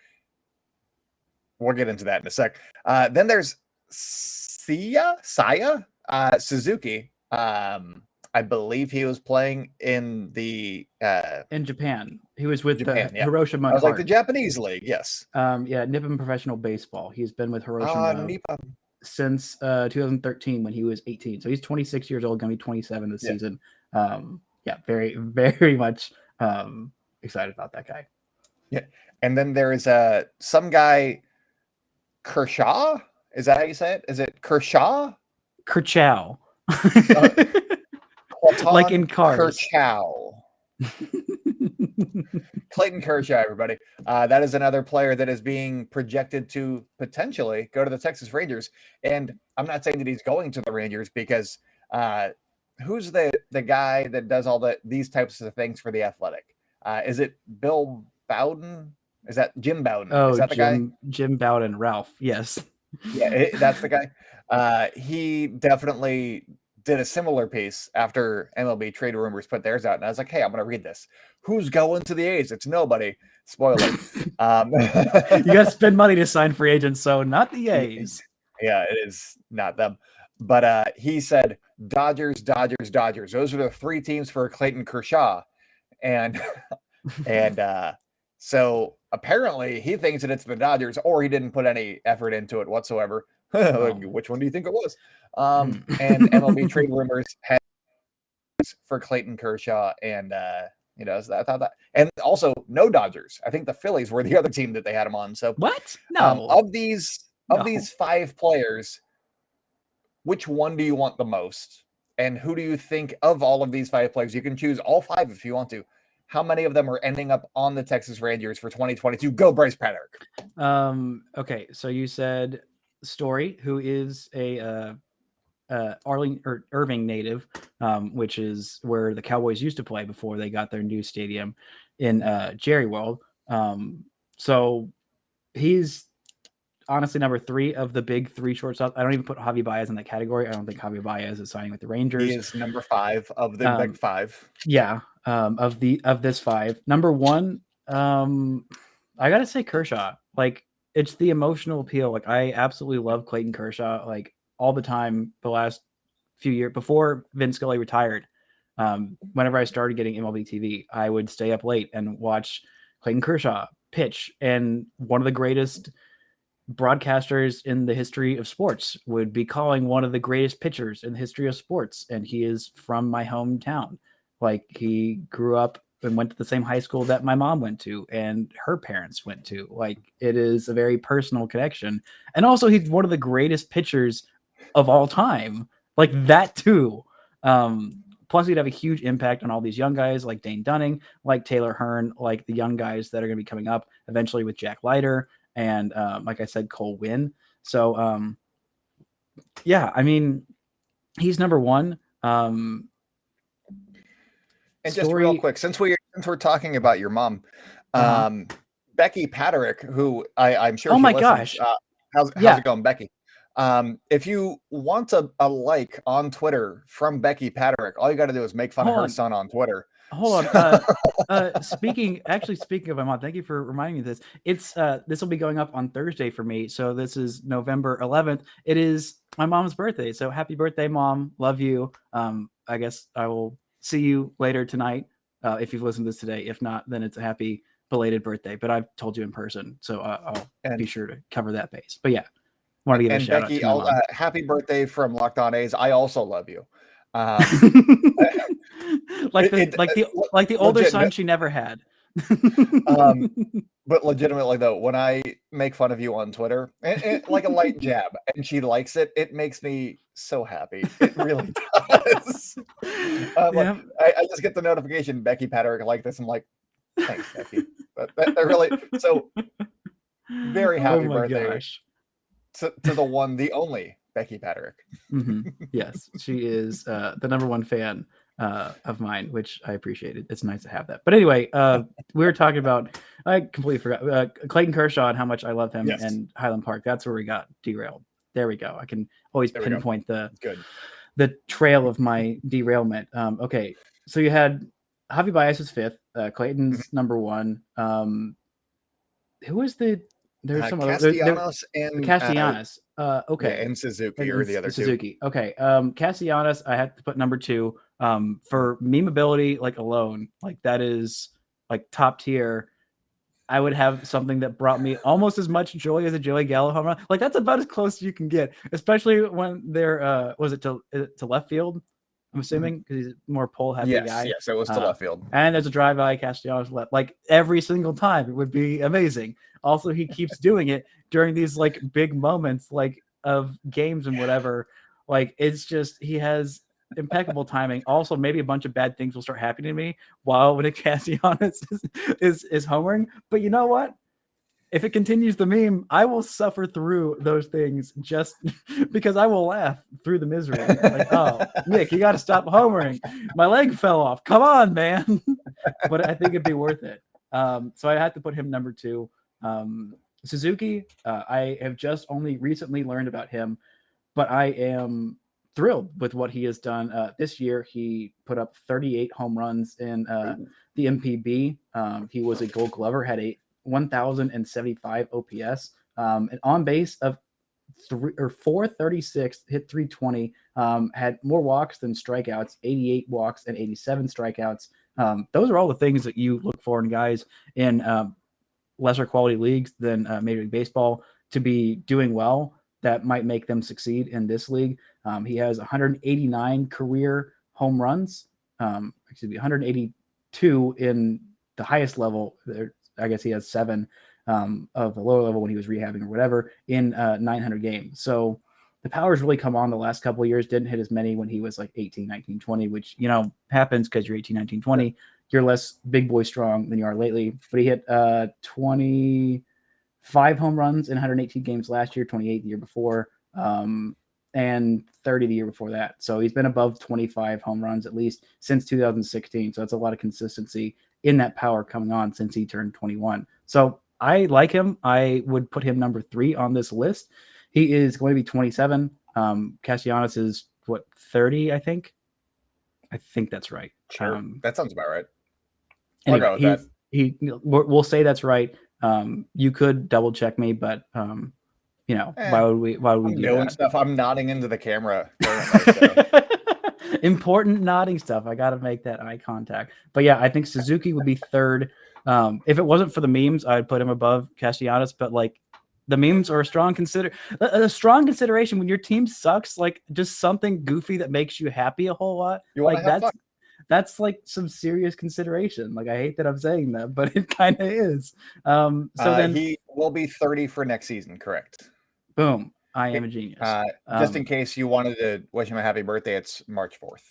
We'll get into that in a sec. Then there's Seiya Suzuki. I believe he was playing in Japan. He was with Japan, Hiroshima. I was like the Japanese league, yes. Nippon Professional Baseball. He's been with Hiroshima since 2013 when he was 18. So he's 26 years old, going to be 27 this season. Very, very much excited about that guy. Yeah. And then there is some guy, Kershaw. Is that how you say it? Is it Kershaw? Kershaw. like in Cars. Kershaw. Clayton Kershaw, everybody. That is another player that is being projected to potentially go to the Texas Rangers. And I'm not saying that he's going to the Rangers because who's the guy that does all these types of things for The Athletic? Is it Bill Bowden? Is that Jim Bowden? Oh, is that the guy? Jim Bowden, Ralph. Yes. Yeah, that's the guy. He definitely did a similar piece after MLB trade rumors put theirs out. And I was like, hey, I'm going to read this. Who's going to the A's? It's nobody. Spoiler. You got to spend money to sign free agents, so not the A's. Yeah, it is not them. But he said Dodgers, Dodgers, Dodgers. Those are the three teams for Clayton Kershaw. And so apparently he thinks that it's the Dodgers, or he didn't put any effort into it whatsoever. Which one do you think it was? And MLB trade rumors had for Clayton Kershaw, and so I thought that, and also no Dodgers. I think the Phillies were the other team that they had him on. So what? No, of these five players, which one do you want the most? And who do you think of all of these five players? You can choose all five if you want to. How many of them are ending up on the Texas Rangers for 2022? Go Brice Paterik. Okay, so you said Story, who is a Irving native, which is where the Cowboys used to play before they got their new stadium in Jerry World. So he's honestly number 3 of the big 3 shortstops. I don't even put Javy Baez in that category. I don't think Javy Baez is signing with the Rangers. He is number 5 of the big 5. Yeah, of this 5. Number 1, I gotta say Kershaw. Like, it's the emotional appeal. Like, I absolutely love Clayton Kershaw. Like, all the time the last few years before Vince Scully retired. Whenever I started getting MLB TV, I would stay up late and watch Clayton Kershaw pitch. And one of the greatest broadcasters in the history of sports would be calling one of the greatest pitchers in the history of sports. And he is from my hometown. Like, he grew up and went to the same high school that my mom went to and her parents went to. Like, it is a very personal connection. And also, he's one of the greatest pitchers of all time. Like, that too. Plus, he'd have a huge impact on all these young guys like Dane Dunning, like Taylor Hearn, like the young guys that are going to be coming up eventually with Jack Leiter and, like I said, Cole Winn. So, yeah, I mean, he's number 1. And just real quick, since we're talking about your mom, Becky Paterik, who I'm sure. Oh my gosh! How's it going, Becky? If you want a like on Twitter from Becky Paterik, all you got to do is make fun of her son on Twitter. Hold on. Speaking of my mom, thank you for reminding me of this. It's this will be going up on Thursday for me. So this is November 11th. It is my mom's birthday. So happy birthday, Mom. Love you. I guess I will see you later tonight. If you've listened to this today. If not, then it's a happy belated birthday. But I've told you in person, so I'll be sure to cover that base. But yeah, want to give a shout Becky, out to my mom. Happy birthday from Locked On A's. I also love you. Like the older son she never had. But legitimately though, when I make fun of you on Twitter, and like a light jab, and she likes it, it makes me so happy. It really does. I just get the notification, Becky Paterik like this. I'm like, thanks, Becky. But that really so very happy birthday to the one, the only Becky Paterik. Yes, she is the number 1 fan of mine, which I appreciated. It's nice to have that. But anyway, we were talking about, I completely forgot, Clayton Kershaw and how much I love him and Highland Park. That's where we got derailed. There we go. I can always pinpoint the trail of my derailment. Okay, so you had Javy Baez is 5th, Clayton's number 1. Who was there's some Castellanos and Castellanos. Okay, and Suzuki or the other Suzuki. Okay, Castellanos, I had to put number 2. For memeability, like alone, like that is like top tier. I would have something that brought me almost as much joy as a Joey Gallo home run. Like, that's about as close as you can get, especially when they're was it to left field? I'm assuming because he's more pull heavy guy. Yes, it was to left field. And there's a drive by Castellanos left, like every single time. It would be amazing. Also, he keeps doing it during these like big moments, like of games and whatever. Like, it's just he has impeccable timing. Also, maybe a bunch of bad things will start happening to me while Nick Castellanos is homering. But you know what? If it continues the meme, I will suffer through those things just because I will laugh through the misery. Like, oh, Nick, you got to stop homering. My leg fell off. Come on, man. But I think it'd be worth it. So I had to put him number 2. Suzuki, I have just only recently learned about him, but I am thrilled with what he has done. This year, he put up 38 home runs in the MPB. He was a Gold Glover, had a 1,075 OPS, an on base of 436, hit 320, had more walks than strikeouts, 88 walks and 87 strikeouts. Those are all the things that you look for in guys in lesser quality leagues than Major League Baseball to be doing well that might make them succeed in this league. He has 189 career home runs, 182 in the highest level. I guess he has 7 of the lower level when he was rehabbing or whatever in 900 games. So the power's really come on the last couple of years. Didn't hit as many when he was like 18, 19, 20, which, happens because you're 18, 19, 20. You're less big boy strong than you are lately. But he hit 25 home runs in 118 games last year, 28 the year before, and 30 the year before that. So he's been above 25 home runs at least since 2016. So that's a lot of consistency in that power coming on since he turned 21. So I like him. I would put him number 3 on this list. He is going to be 27. Castellanos is 30, I think. I think that's right. Sure. That sounds about right. Anyway, we'll say that's right. You could double check me, but why would we do that? Stuff. I'm nodding into the camera. Important nodding stuff. I got to make that eye contact. But yeah, I think Suzuki would be 3rd. If it wasn't for the memes, I'd put him above Castellanos. But like, the memes are a strong consideration when your team sucks. Like, just something goofy that makes you happy a whole lot. Like that's like some serious consideration. Like, I hate that I'm saying that, but it kind of is. So then he will be 30 for next season. Correct. Boom. I am a genius. Just in case you wanted to wish him a happy birthday, it's March 4th.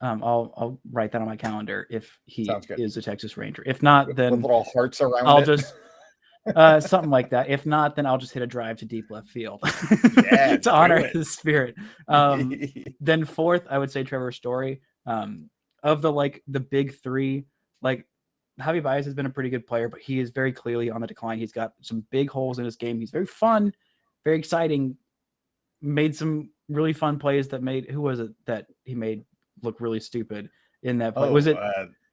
I'll write that on my calendar if he is a Texas Ranger. If not, then with little hearts around I'll it. Just something like that. If not, then I'll just hit a drive to deep left field to honor his spirit. Then 4th, I would say Trevor Story. Of the big 3, like, Javy Baez has been a pretty good player, but he is very clearly on the decline. He's got some big holes in his game. He's very fun, very exciting, made some really fun plays that made, who was it that he made look really stupid in that play? Was it,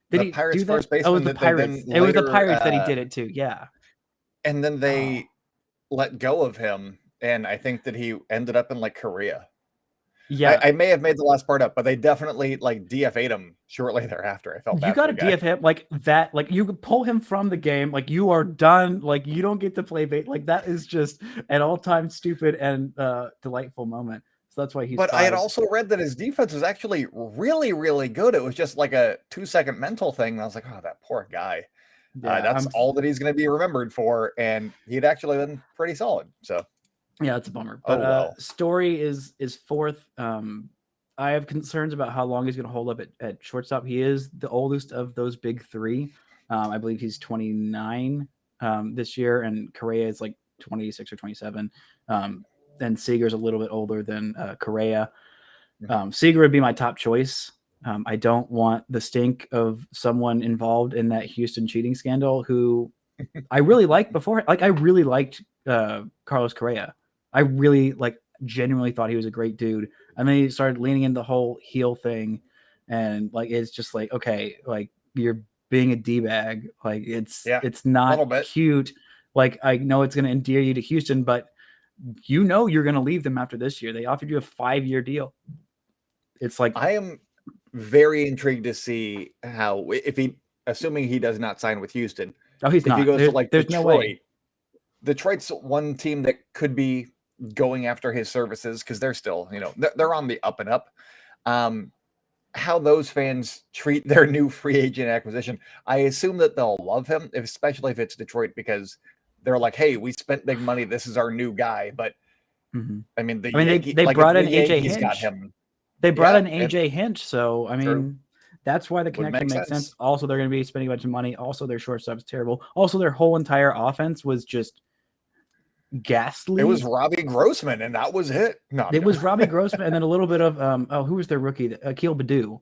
did he Pirates do that? First baseman Oh, it was the Pirates. It was the Pirates that he did it too. Yeah. And then they let go of him. And I think that he ended up in like Korea. Yeah, I may have made the last part up, but they definitely like DFA'd him shortly thereafter. I felt bad. You got to DF him like that. Like, you could pull him from the game. Like, you are done. Like, you don't get to play bait. Like, that is just an all-time stupid and delightful moment. So that's why he's. But I had also read that his defense was actually really, really good. It was just like a 2-second mental thing. And I was like, oh, that poor guy. Yeah, that's all that he's going to be remembered for. And he'd actually been pretty solid. So. Yeah, it's a bummer. But Story is 4th. I have concerns about how long he's going to hold up at shortstop. He is the oldest of those big 3. I believe he's 29 this year, and Correa is like 26 or 27. And Seager's a little bit older than Correa. Seager would be my top choice. I don't want the stink of someone involved in that Houston cheating scandal who I really liked before. Like, I really liked Carlos Correa. I really genuinely thought he was a great dude. And then he started leaning into the whole heel thing. And like, it's just like, okay, like, you're being a D-bag. Like, it's not cute. Like, I know it's going to endear you to Houston, but you're going to leave them after this year. They offered you a 5-year deal. It's like, I am very intrigued to see how, assuming he does not sign with Houston. Oh, he's not. If he goes to like there's Detroit, no way. Detroit's one team that could be going after his services because they're still, they're on the up and up. How those fans treat their new free agent acquisition, I assume that they'll love him, especially if it's Detroit, because they're like, hey, we spent big money. This is our new guy. But I mean, they brought in AJ Hinch. Got him. They brought in and AJ Hinch, so I True. mean that's why the Would connection make makes sense. sense. Also, they're going to be spending a bunch of money. Also, their shortstop's terrible. Also, their whole entire offense was just ghastly. It was Robbie Grossman, and that was it. No, It was Robbie Grossman, and then a little bit of who was their rookie? Akil Badu.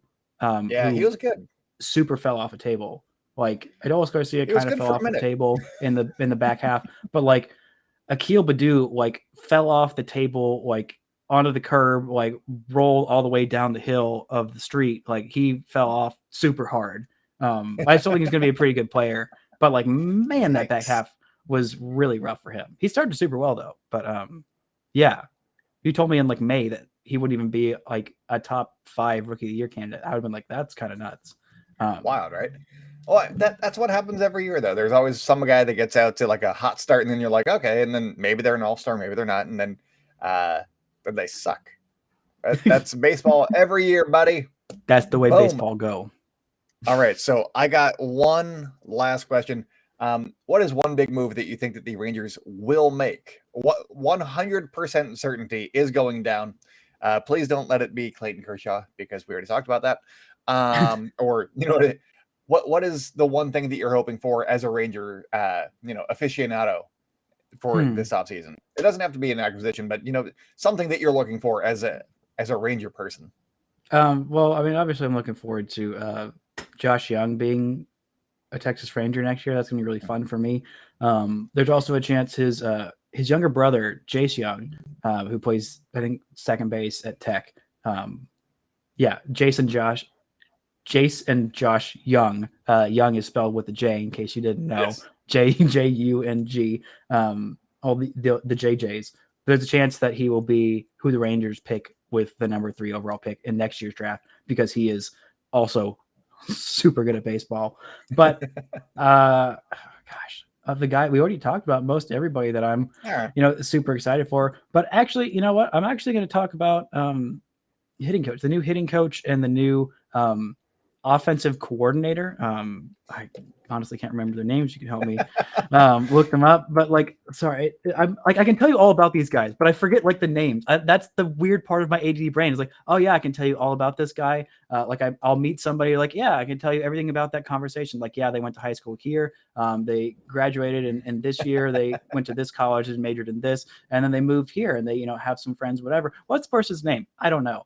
yeah, he who was good. super fell off a table. Like Adolis Garcia He was kind of good fell for a off the minute. table in the back half, but like Akil Badu like fell off the table like onto the curb, like rolled all the way down the hill of the street. Like he fell off super hard. I still think he's going to be a pretty good player, but like man, that back Nice. half was really rough for him. He started super well though, but yeah, you told me in like May that he wouldn't even be like a top 5 rookie of the year candidate. I would have been like, that's kind of nuts. Wild, right? Well, that's what happens every year, though. There's always some guy that gets out to like a hot start, and then you're like, okay, and then maybe they're an all-star, maybe they're not, and then they suck. That's baseball every year, buddy. That's the way Boom. baseball go. All right, so I got one last question. What is one big move that you think that the Rangers will make? What 100% certainty is going down? Please don't let it be Clayton Kershaw, because we already talked about that. Or what is the one thing that you're hoping for as a Ranger, aficionado for this offseason? It doesn't have to be an acquisition, but something that you're looking for as a Ranger person. Well, I mean, obviously, I'm looking forward to Josh Young being a Texas Ranger next year. That's gonna be really fun for me. There's also a chance his younger brother Jace Young, who plays I think second base at Tech. Jace and Josh Young. Young is spelled with a J in case you didn't know. Yes. Jung. All the JJs. There's a chance that he will be who the Rangers pick with the number 3 overall pick in next year's draft, because he is also super good at baseball. But of the guy we already talked about most everybody that I'm super excited for. But actually, you know what? I'm actually going to talk about hitting coach, the new hitting coach, and the new offensive coordinator. I honestly can't remember their names. You can help me look them up. But I can tell you all about these guys, but I forget like the names. That's the weird part of my ADD brain. Is like, oh yeah, I can tell you all about this guy. I'll meet somebody. Like, yeah, I can tell you everything about that conversation. Like, yeah, they went to high school here. They graduated, and this year they went to this college and majored in this, and then they moved here, and they have some friends, whatever. What's the person's name? I don't know.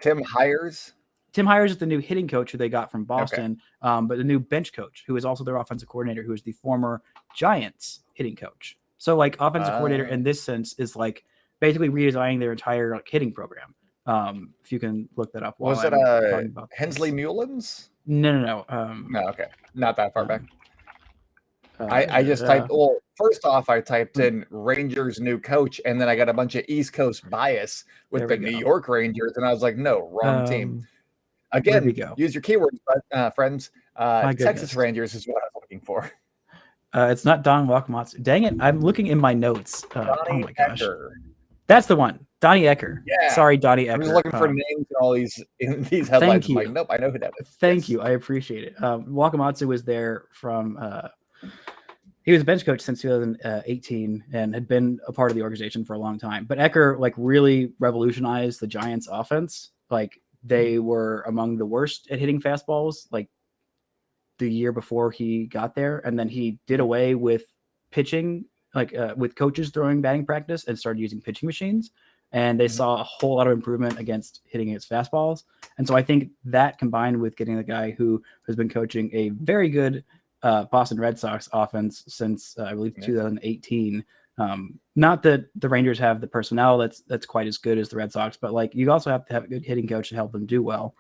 Tim Hires. Tim Hires is the new hitting coach who they got from Boston, but the new bench coach, who is also their offensive coordinator, who is the former Giants hitting coach. So like offensive coordinator in this sense is like basically redesigning their entire like hitting program. If you can look that up. Was it Hensley Mullins? No. No, okay. Not that far back. I just typed, first off, I typed in Rangers new coach, and then I got a bunch of East Coast bias with the New York Rangers, and I was like, no, wrong team. Again, use your keywords, friends. Texas Rangers is what I was looking for. It's not Don Wakamatsu. Dang it. I'm looking in my notes. Oh my gosh. Ecker. That's the one. Donnie Ecker. Yeah. Sorry, Donnie Ecker. I was looking for names in these headlines. I'm like, nope, I know who that is. Thank you. I appreciate it. Wakamatsu was there from he was a bench coach since 2018 and had been a part of the organization for a long time. But Ecker like really revolutionized the Giants offense. Like they were among the worst at hitting fastballs like the year before he got there. And then he did away with pitching, like with coaches throwing batting practice, and started using pitching machines. And they saw a whole lot of improvement against hitting against fastballs. And so I think that combined with getting the guy who has been coaching a very good Boston Red Sox offense since I believe 2018. Not that the Rangers have the personnel that's quite as good as the Red Sox, but like you also have to have a good hitting coach to help them do well.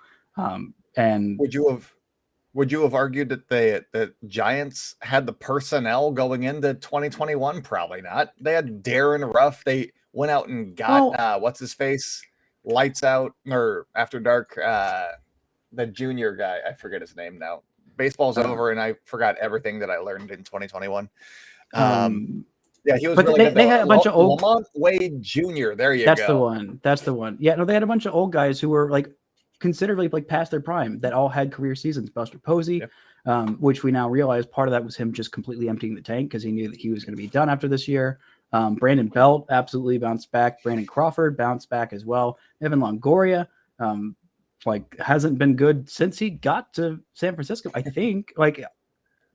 And would you have argued that the Giants had the personnel going into 2021? Probably not. They had Darren Ruff. They went out and got what's his face, lights out or after dark. The junior guy, I forget his name now. Baseball's over, and I forgot everything that I learned in 2021. Yeah, he was. But really they had a bunch of old Lamont Wade Jr. There you go. That's the one. Yeah, no, they had a bunch of old guys who were like considerably like past their prime that all had career seasons. Buster Posey, which we now realize part of that was him just completely emptying the tank because he knew that he was going to be done after this year. Brandon Belt absolutely bounced back. Brandon Crawford bounced back as well. Evan Longoria, hasn't been good since he got to San Francisco. I think,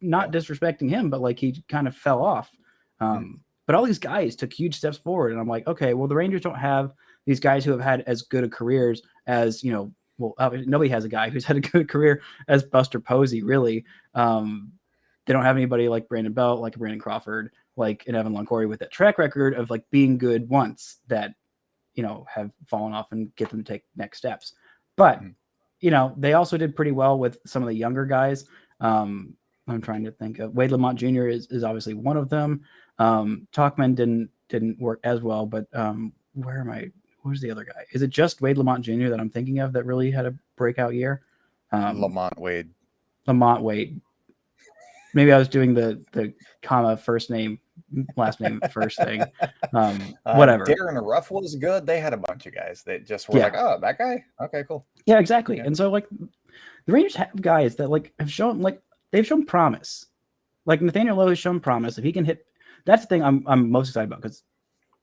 not disrespecting him, but like he kind of fell off. But all these guys took huge steps forward, and I'm like, okay, well, the Rangers don't have these guys who have had as good a careers as, nobody has a guy who's had a good career as Buster Posey, really. They don't have anybody like Brandon Belt, like Brandon Crawford, like an Evan Longoria with that track record of like being good once that, have fallen off and get them to take next steps. But, they also did pretty well with some of the younger guys. I'm trying to think of Wade Lamont Jr. is obviously one of them. Talkman didn't work as well, but where's the other guy? Is it just Wade Lamont Jr. that I'm thinking of that really had a breakout year? Lamont Wade. Maybe I was doing the comma first name, last name first thing. Whatever. Darren Ruff was good. They had a bunch of guys that just were like, oh, that guy? Okay, cool. Yeah, exactly. Yeah. And so like the Rangers have guys that like have shown they've shown promise. Like Nathaniel Lowe has shown promise. If he can hit, that's the thing I'm most excited about, because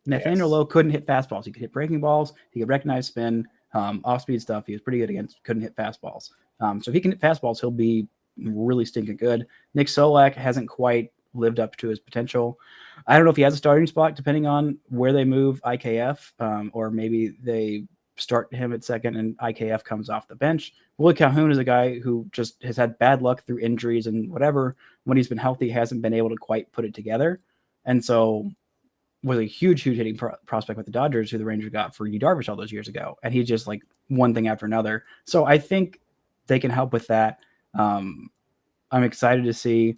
Nathaniel Lowe couldn't hit fastballs. He could hit breaking balls. He could recognize spin, off-speed stuff. He was pretty good against. Couldn't hit fastballs. So if he can hit fastballs, he'll be really stinking good. Nick Solak hasn't quite lived up to his potential. I don't know if he has a starting spot, depending on where they move IKF, or maybe they start him at second and IKF comes off the bench. Willie Calhoun is a guy who just has had bad luck through injuries and whatever. When he's been healthy, hasn't been able to quite put it together. And so was a huge hitting prospect with the Dodgers, who the Rangers got for Yu Darvish all those years ago. And he's just like one thing after another. So I think they can help with that. I'm excited to see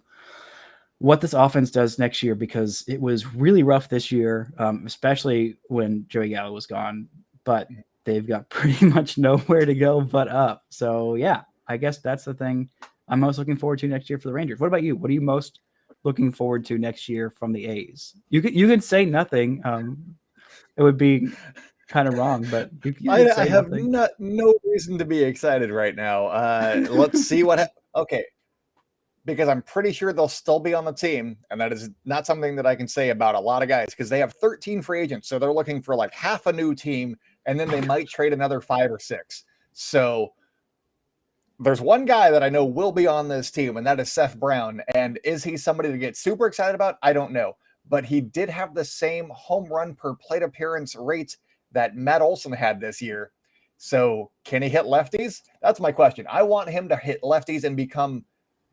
what this offense does next year, because it was really rough this year, especially when Joey Gallo was gone. But they've got pretty much nowhere to go but up. So, yeah, I guess that's the thing I'm most looking forward to next year for the Rangers. What about you? What are you most looking forward to next year from the A's? You can say nothing. It would be kind of wrong, but I have no reason to be excited right now. Let's see what okay, because I'm pretty sure they'll still be on the team, and that is not something that I can say about a lot of guys, because they have 13 free agents, so they're looking for like half a new team, and then they might trade another 5 or 6. So there's one guy that I know will be on this team, and that is Seth Brown. And is he somebody to get super excited about? I don't know, but he did have the same home run per plate appearance rate that Matt Olson had this year. So can he hit lefties? That's my question. I want him to hit lefties and become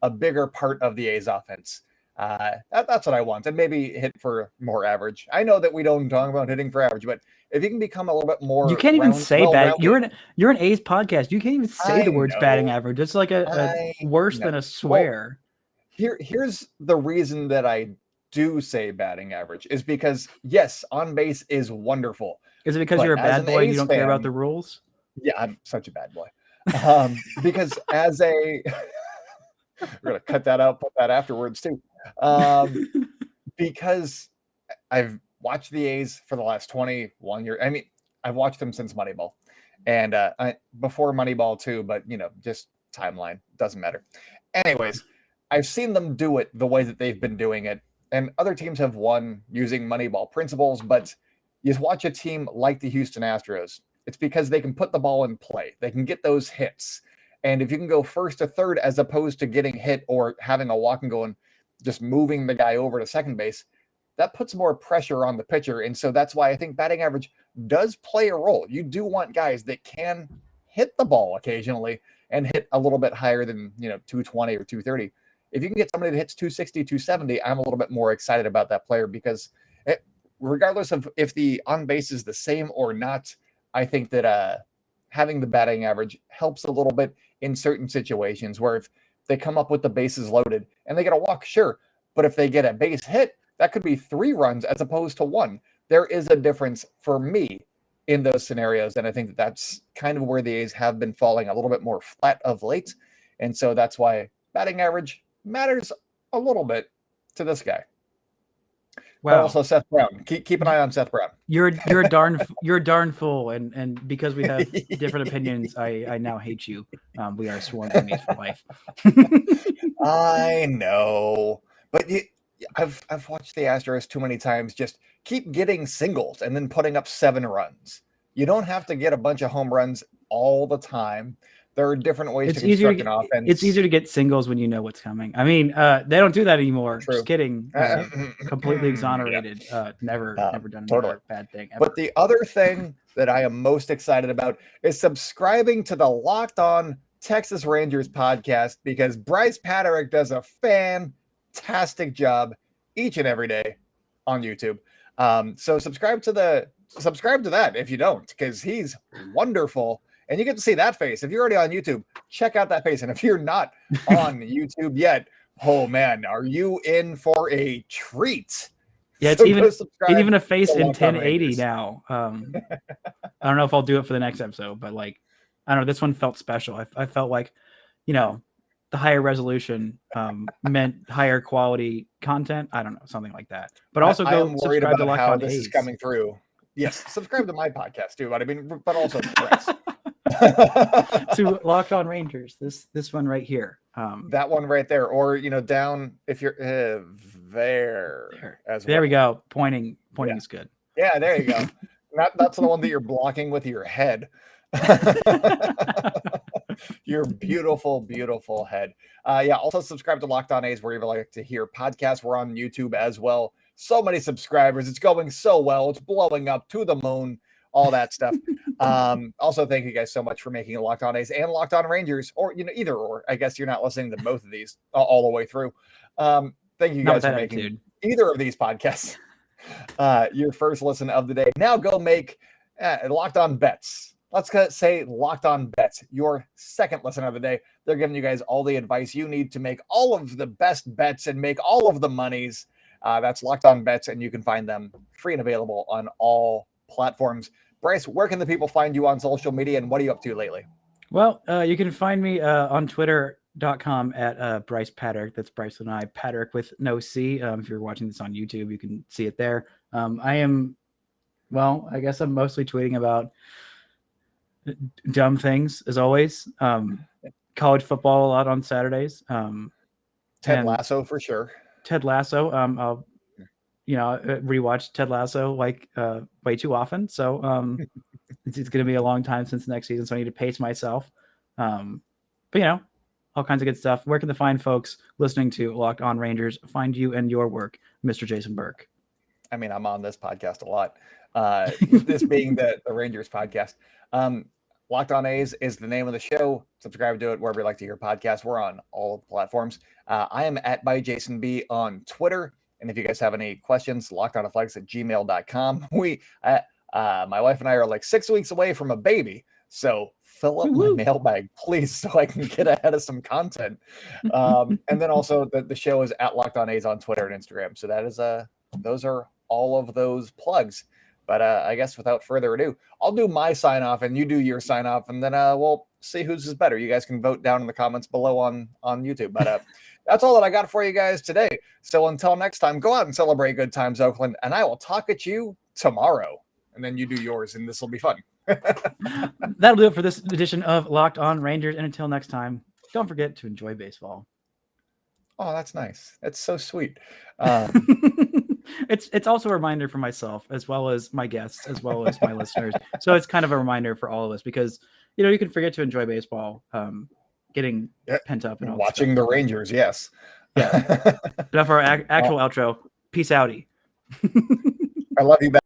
a bigger part of the A's offense. That's what I want. And maybe hit for more average. I know that we don't talk about hitting for average, but if he can become a little bit more, you can't even say bad. You're an A's podcast. You can't even say the words batting average. It's like a worse than a swear. Well, here's the reason that I do say batting average is because, yes, on base is wonderful. Is it because you're a bad boy and you don't care about the rules? Yeah, I'm such a bad boy. Because as a we're gonna cut that out, put that afterwards too. Because I've watched the A's for the last 21 years. I mean, I've watched them since Moneyball, and before Moneyball too. But just timeline doesn't matter. Anyways, I've seen them do it the way that they've been doing it, and other teams have won using Moneyball principles. But you watch a team like the Houston Astros, it's because they can put the ball in play. They can get those hits. And if you can go first to third as opposed to getting hit or having a walk and going, just moving the guy over to second base, that puts more pressure on the pitcher. And so that's why I think batting average does play a role. You do want guys that can hit the ball occasionally and hit a little bit higher than 220 or 230. If you can get somebody that hits 260, 270, I'm a little bit more excited about that player, because regardless of if the on base is the same or not, I think that having the batting average helps a little bit in certain situations where if they come up with the bases loaded and they get a walk, sure. But if they get a base hit, that could be 3 runs as opposed to 1. There is a difference for me in those scenarios. And I think that that's kind of where the A's have been falling a little bit more flat of late. And so that's why batting average matters a little bit to this guy. Wow. But also Seth Brown. Keep an eye on Seth Brown. You're a darn fool, and because we have different opinions, I now hate you. We are sworn enemies for life. I know, but I've watched the Astros too many times just keep getting singles and then putting up 7 runs. You don't have to get a bunch of home runs all the time. There are different ways to construct an offense. It's easier to get singles when you know what's coming. I mean, they don't do that anymore. True. Just kidding. Completely exonerated. Yeah. Never done a bad thing ever. But the other thing that I am most excited about is subscribing to the Locked On Texas Rangers podcast, because Brice Paterik does a fantastic job each and every day on YouTube. So subscribe to that if you don't, because he's wonderful. And you get to see that face. If you're already on YouTube, check out that face. And if you're not on YouTube yet, oh man, are you in for a treat? Yeah, it's even a face in 1080 now. I don't know if I'll do it for the next episode, but like, I don't know, this one felt special. I felt like, the higher resolution meant higher quality content. I don't know, something like that. But also go subscribe to Locked On this A's. Is coming through. Yes, subscribe to my podcast too. But also to Locked On Rangers. This one right here. That one right there, or down if you're there as well. There we go. Pointing is good. Yeah, there you go. That's the one that you're blocking with your head. Your beautiful, beautiful head. Also subscribe to Locked On A's wherever you like to hear podcasts. We're on YouTube as well. So many subscribers. It's going so well. It's blowing up to the moon. All that stuff. Also, thank you guys so much for making it Locked On A's and Locked On Rangers, or either or. I guess you're not listening to both of these all the way through. Thank you guys for making either of these podcasts your first listen of the day. Now go make Locked On Bets. Let's say Locked On Bets, your second listen of the day. They're giving you guys all the advice you need to make all of the best bets and make all of the monies. That's Locked On Bets, and you can find them free and available on all platforms. Brice, where can the people find you on social media, and what are you up to lately? Well, you can find me on Twitter.com at Brice Paterik. That's Brice and I, Paterik with no C. If you're watching this on YouTube, you can see it there. I guess I'm mostly tweeting about dumb things, as always. College football a lot on Saturdays. Ted Lasso for sure. Ted Lasso. I'll rewatch Ted Lasso way too often. So it's going to be a long time since next season, so I need to pace myself. But all kinds of good stuff. Where can the fine folks listening to Locked On Rangers find you and your work, Mr. Jason Burke? I mean, I'm on this podcast a lot. This being the Rangers podcast. Locked On A's is the name of the show. Subscribe to it wherever you like to hear podcasts. We're on all of the platforms. I am at @ByJasonB on Twitter. And if you guys have any questions, lockedonathletics@gmail.com. My wife and I are like 6 weeks away from a baby. So fill up my mailbag, please, so I can get ahead of some content. And then also the show is at Locked On A's on Twitter and Instagram. So that is those are all of those plugs. But I guess without further ado, I'll do my sign off and you do your sign off, and then we'll see whose is better. You guys can vote down in the comments below on YouTube. But that's all that I got for you guys today. So until next time, go out and celebrate good times, Oakland, and I will talk at you tomorrow. And then you do yours, and this will be fun. That'll do it for this edition of Locked On Rangers. And until next time, don't forget to enjoy baseball. Oh, that's nice. That's so sweet. It's also a reminder for myself, as well as my guests, as well as my listeners. So it's kind of a reminder for all of us, because you can forget to enjoy baseball, getting pent up and all watching the Rangers. Yes. Yeah. But for our actual outro, peace outie. I love you back.